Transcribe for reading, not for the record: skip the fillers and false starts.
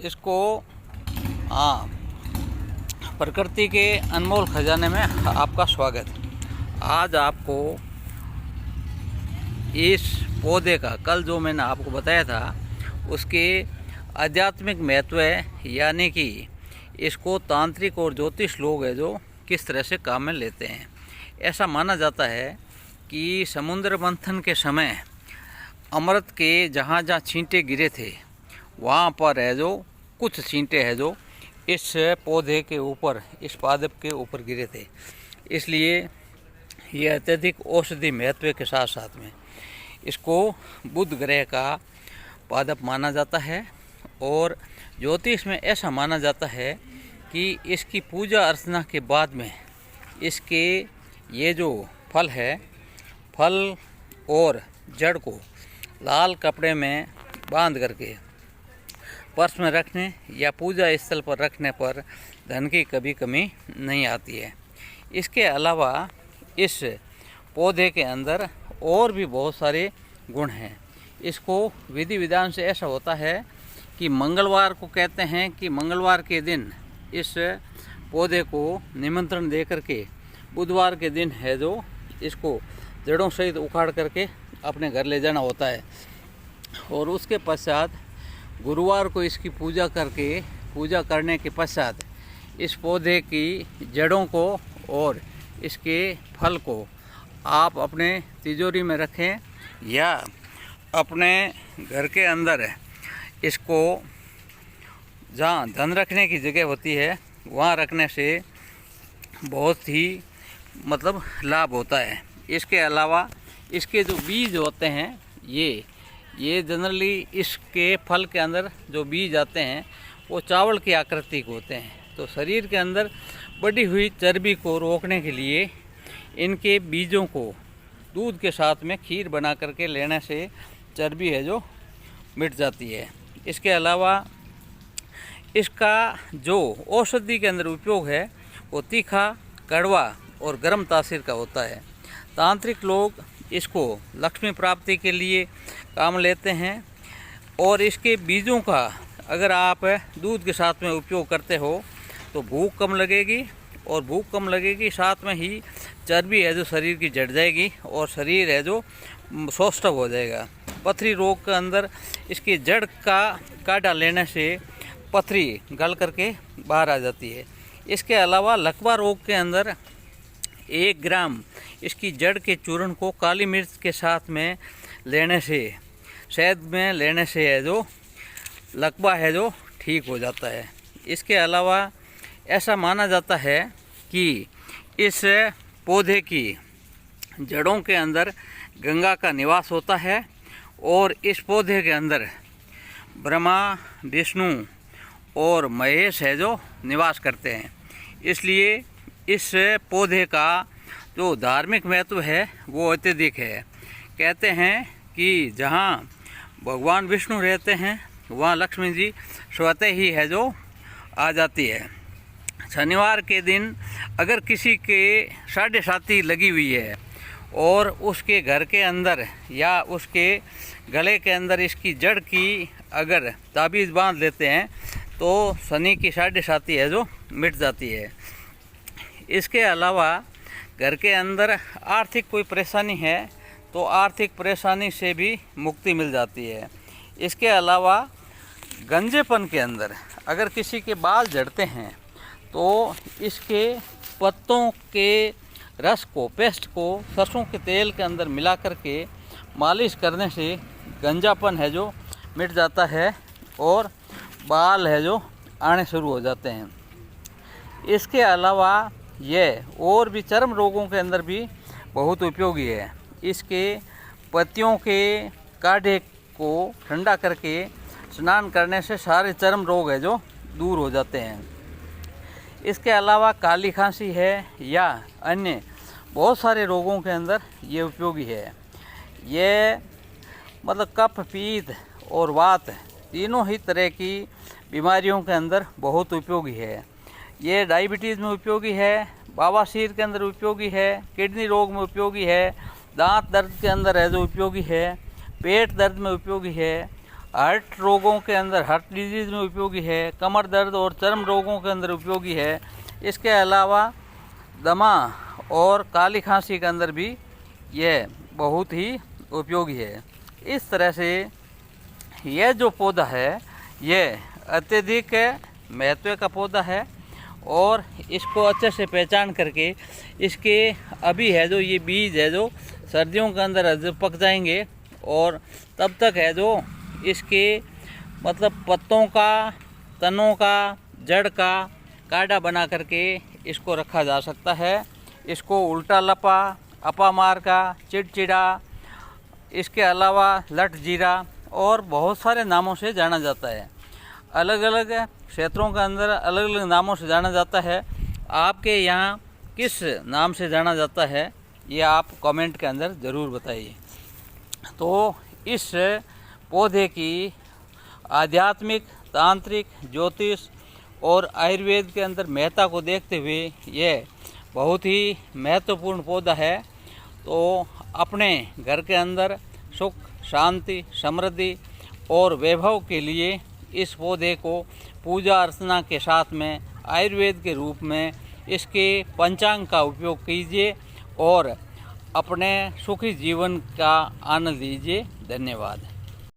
इसको हाँ प्रकृति के अनमोल खजाने में आपका स्वागत। आज आपको इस पौधे का, कल जो मैंने आपको बताया था, उसके आध्यात्मिक महत्व यानी कि इसको तांत्रिक और ज्योतिष लोग है जो किस तरह से काम में लेते हैं। ऐसा माना जाता है कि समुद्र मंथन के समय अमृत के जहाँ जहाँ छींटे गिरे थे वहाँ पर है जो कुछ छींटे है जो इस पौधे के ऊपर, इस पादप के ऊपर गिरे थे। इसलिए ये अत्यधिक औषधि महत्व के साथ साथ में इसको बुध ग्रह का पादप माना जाता है। और ज्योतिष में ऐसा माना जाता है कि इसकी पूजा अर्चना के बाद में इसके ये जो फल है, फल और जड़ को लाल कपड़े में बांध करके पर्स में रखने या पूजा स्थल पर रखने पर धन की कभी कमी नहीं आती है। इसके अलावा इस पौधे के अंदर और भी बहुत सारे गुण हैं। इसको विधि विधान से ऐसा होता है कि मंगलवार को कहते हैं कि मंगलवार के दिन इस पौधे को निमंत्रण दे करके बुधवार के दिन है जो इसको जड़ों सहित उखाड़ करके अपने घर ले जाना होता है। और उसके पश्चात गुरुवार को इसकी पूजा करने के पश्चात इस पौधे की जड़ों को और इसके फल को आप अपने तिजोरी में रखें या अपने घर के अंदर इसको जहाँ धन रखने की जगह होती है वहाँ रखने से बहुत ही लाभ होता है। इसके अलावा इसके जो बीज होते हैं ये जनरली इसके फल के अंदर जो बीज आते हैं वो चावल की आकृति के होते हैं। तो शरीर के अंदर बढ़ी हुई चर्बी को रोकने के लिए इनके बीजों को दूध के साथ में खीर बना करके लेने से चर्बी है जो मिट जाती है। इसके अलावा इसका जो औषधि के अंदर उपयोग है वो तीखा, कड़वा और गर्म तासीर का होता है। तांत्रिक लोग इसको लक्ष्मी प्राप्ति के लिए काम लेते हैं। और इसके बीजों का अगर आप दूध के साथ में उपयोग करते हो तो भूख कम लगेगी, और भूख कम लगेगी साथ में ही चर्बी है जो शरीर की जड़ जाएगी और शरीर है जो सौष्ठव हो जाएगा। पथरी रोग के अंदर इसकी जड़ का काढ़ा लेने से पथरी गल करके बाहर आ जाती है। इसके अलावा लकवा रोग के अंदर 1 ग्राम इसकी जड़ के चूर्ण को काली मिर्च के साथ में लेने से, शहद में लेने से है जो लकवा है जो ठीक हो जाता है। इसके अलावा ऐसा माना जाता है कि इस पौधे की जड़ों के अंदर गंगा का निवास होता है और इस पौधे के अंदर ब्रह्मा, विष्णु और महेश है जो निवास करते हैं। इसलिए इस पौधे का जो धार्मिक महत्व है वो अत्यधिक है। कहते हैं कि जहाँ भगवान विष्णु रहते हैं वहाँ लक्ष्मी जी स्वतः ही है जो आ जाती है। शनिवार के दिन अगर किसी के साढ़े साथी लगी हुई है और उसके घर के अंदर या उसके गले के अंदर इसकी जड़ की अगर ताबीज़ बांध लेते हैं तो शनि की साढ़े साथी है जो मिट जाती है। इसके अलावा घर के अंदर आर्थिक कोई परेशानी है तो आर्थिक परेशानी से भी मुक्ति मिल जाती है। इसके अलावा गंजेपन के अंदर अगर किसी के बाल झड़ते हैं तो इसके पत्तों के रस को, पेस्ट को सरसों के तेल के अंदर मिला करके मालिश करने से गंजापन है जो मिट जाता है और बाल है जो आने शुरू हो जाते हैं। इसके अलावा यह और भी चर्म रोगों के अंदर भी बहुत उपयोगी है। इसके पत्तियों के काढ़े को ठंडा करके स्नान करने से सारे चर्म रोग है जो दूर हो जाते हैं। इसके अलावा काली खांसी है या अन्य बहुत सारे रोगों के अंदर ये उपयोगी है। ये कफ, पीत और वात तीनों ही तरह की बीमारियों के अंदर बहुत उपयोगी है। ये डायबिटीज़ में उपयोगी है, बवासीर के अंदर उपयोगी है, किडनी रोग में उपयोगी है, दांत दर्द के अंदर है जो उपयोगी है, पेट दर्द में उपयोगी है, हार्ट रोगों के अंदर, हार्ट डिजीज में उपयोगी है, कमर दर्द और चर्म रोगों के अंदर उपयोगी है। इसके अलावा दमा और काली खांसी के अंदर भी यह बहुत ही उपयोगी है। इस तरह से यह जो पौधा है यह अत्यधिक महत्व का पौधा है और इसको अच्छे से पहचान करके इसके अभी है जो ये बीज है जो सर्दियों के अंदर जब पक जाएंगे और तब तक है जो इसके मतलब पत्तों का, तनों का, जड़ का काढ़ा बना करके इसको रखा जा सकता है। इसको उल्टा लपा, अपामार का, चिड़चिड़ा, इसके अलावा लट जीरा और बहुत सारे नामों से जाना जाता है। अलग अलग क्षेत्रों के अंदर अलग अलग नामों से जाना जाता है। आपके यहाँ किस नाम से जाना जाता है ये आप कमेंट के अंदर ज़रूर बताइए। तो इस पौधे की आध्यात्मिक, तांत्रिक, ज्योतिष और आयुर्वेद के अंदर महत्ता को देखते हुए यह बहुत ही महत्वपूर्ण पौधा है। तो अपने घर के अंदर सुख, शांति, समृद्धि और वैभव के लिए इस पौधे को पूजा अर्चना के साथ में आयुर्वेद के रूप में इसके पंचांग का उपयोग कीजिए और अपने सुखी जीवन का आनंद लीजिए। धन्यवाद।